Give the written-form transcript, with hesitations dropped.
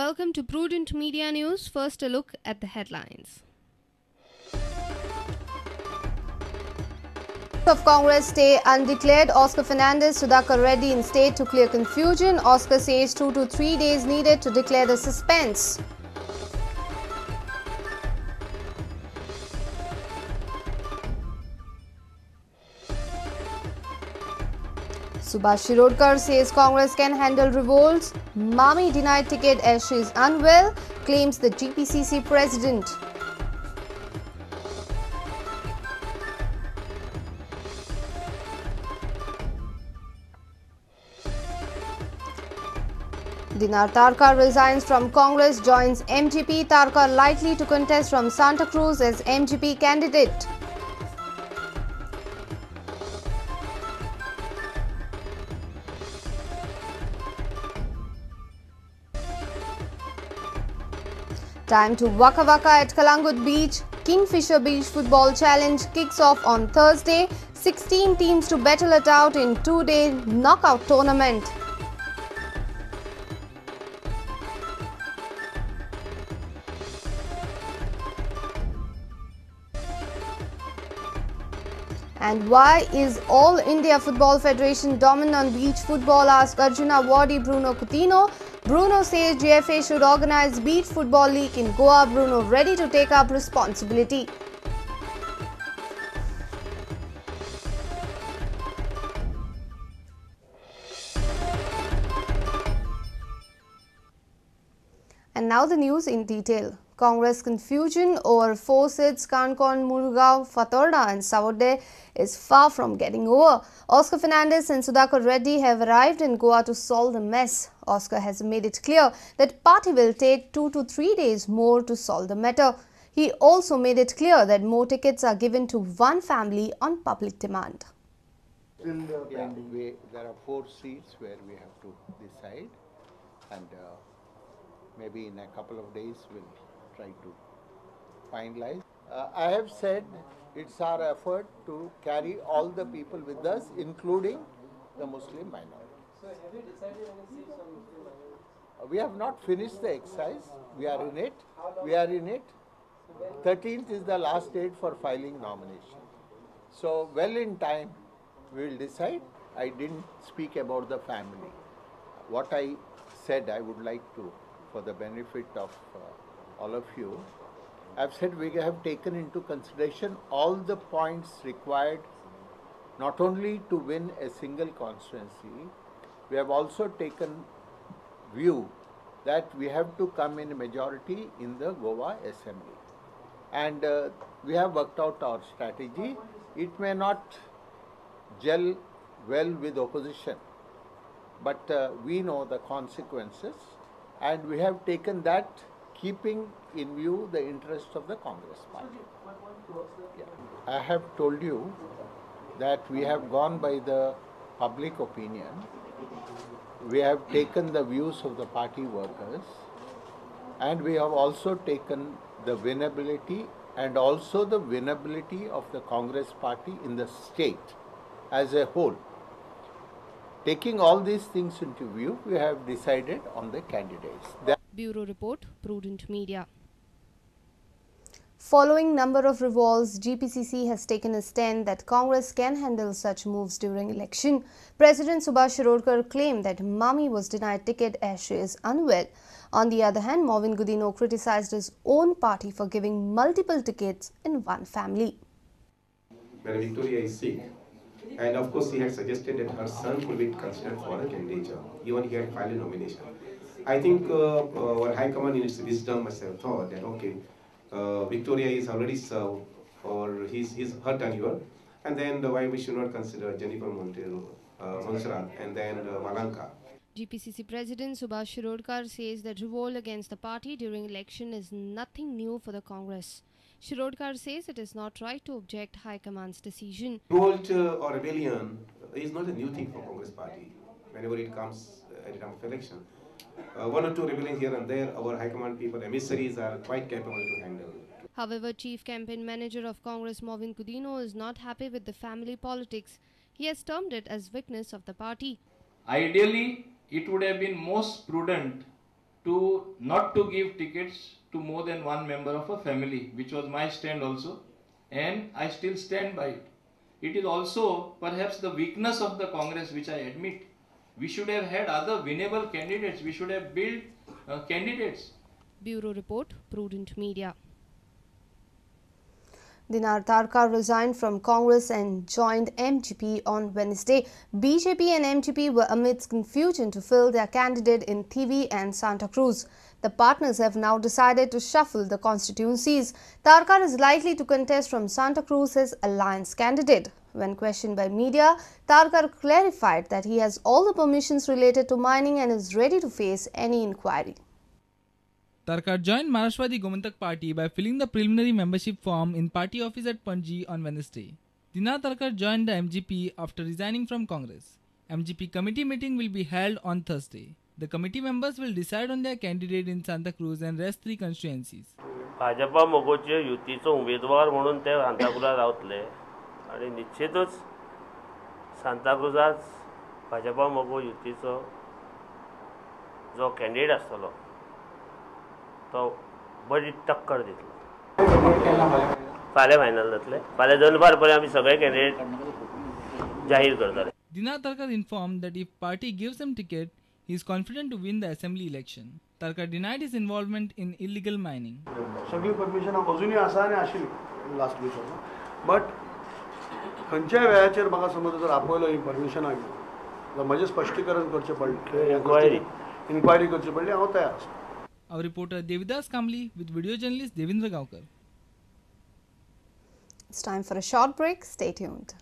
welcome to Prudent Media News. First, a look at the headlines. Of Congress stay undeclared. Oscar Fernandes, Sudhakar Reddy in state to clear confusion. Oscar says 2 to 3 days needed to declare the suspense. Subhash Shirodkar says Congress can handle revolts. Mami denied ticket as she is unwell, claims the GPCC president. Dinar Tarkar resigns from Congress, joins MGP. Tarkar likely to contest from Santa Cruz as MGP candidate. Time to Waka Waka at Kalangut Beach. Kingfisher Beach Football Challenge kicks off on Thursday. 16 teams to battle it out in two-day knockout tournament. And why is All India Football Federation dominant on beach football? Asked Arjuna Wadi Bruno Coutinho. Bruno says GFA should organize beach football league in Goa. Bruno ready to take up responsibility. And now the news in detail. Congress confusion over four seats Kankon, Murgaon, Fatorda and Savode is far from getting over. Oscar Fernandes and Sudhakar Reddy have arrived in Goa to solve the mess. Oscar has made it clear that party will take 2 to 3 days more to solve the matter. He also made it clear that more tickets are given to one family on public demand. There are 4 seats where we have to decide, and maybe in a couple of days we'll try to finalize. I have said it's our effort to carry all the people with us, including the Muslim minority. So have you decided any seats on Muslim minority? We have not finished the exercise. We are in it. We are in it. 13th is the last date for filing nomination. So well in time we will decide. I didn't speak about the family. What I said, I would like to, for the benefit of all of you, I've said we have taken into consideration all the points required not only to win a single constituency, we have also taken view that we have to come in a majority in the Goa Assembly. And we have worked out our strategy. It may not gel well with opposition, but we know the consequences, and we have taken that keeping in view the interest of the Congress party. I have told you that we have gone by the public opinion. We have taken the views of the party workers, and we have also taken the winnability and also the winnability of the Congress party in the state as a whole. Taking all these things into view, we have decided on the candidates. Bureau Report, Prudent Media. Following number of revolts, GPCC has taken a stand that Congress can handle such moves during election. President Subhash Shirodkar claimed that Mami was denied ticket as she is unwell. On the other hand, Movin Gudino criticized his own party for giving multiple tickets in one family. Madam Victoria is sick, and of course he had suggested that her son could be considered for a candidature. Even he had filed a nomination. I think our High Command in its wisdom must have thought that okay, Victoria is already served for her tenure, and then why we should not consider Jennifer Montero, Montserrat, and then Malanka. GPCC President Subhash Shirodkar says that revolt against the party during election is nothing new for the Congress. Shirodkar says it is not right to object High Command's decision. Revolt or rebellion is not a new thing for Congress party. Whenever it comes at the time of election, 1 or 2 rebellions here and there, our High Command people, emissaries, are quite capable to handle. However, Chief Campaign Manager of Congress Movin Gudino is not happy with the family politics. He has termed it as weakness of the party. Ideally, it would have been most prudent to not to give tickets to more than one member of a family, which was my stand also, and I still stand by it. It is also perhaps the weakness of the Congress, which I admit. We should have had other winnable candidates. We should have built candidates. Bureau Report, Prudent Media. Dinar Tarkar resigned from Congress and joined MGP on Wednesday. BJP and MGP were amidst confusion to fill their candidate in TV and Santa Cruz. The partners have now decided to shuffle the constituencies. Tarkar is likely to contest from Santa Cruz as alliance candidate. When questioned by media, Tarkar clarified that he has all the permissions related to mining and is ready to face any inquiry. Tarkar joined Marashwadi Gomantak Party by filling the preliminary membership form in party office at Panji on Wednesday. Dinar Tarkar joined the MGP after resigning from Congress. MGP committee meeting will be held on Thursday. The committee members will decide on their candidate in Santa Cruz and rest 3 constituencies. Bhajpa मोगोचे युतीचो उमेदवार म्हणून ते सांताक्रुजात रावतले आणि निश्चितच सांताक्रुजात भाजपा मोगो युतीचो जो candidate आसतलो तो बरी टक्कर दितलो. फाल्यां फायनल जातले. फाल्यां दनपार पर्यंत आमी सगळे कॅन्डिडेट जाहीर करतले. Dinar Tarkar informed that if party gives him ticket, he is confident to win the assembly election. Tarkar denied his involvement in illegal mining. सगळी परमिशन अजूनही आसा आनी आशिल्ली लास्ट दिसाचो. बट खंयच्याय वेळाचेर म्हाका समज जर आपयलो ही परमिशनाक जाल्यार म्हजें स्पश्टीकरण करचें पडलें, इन्क्वायरी करची पडली, हांव तयार आसा. Our reporter Devidas Kamli with video journalist Devendra Gaukar. It's time for a short break. Stay tuned.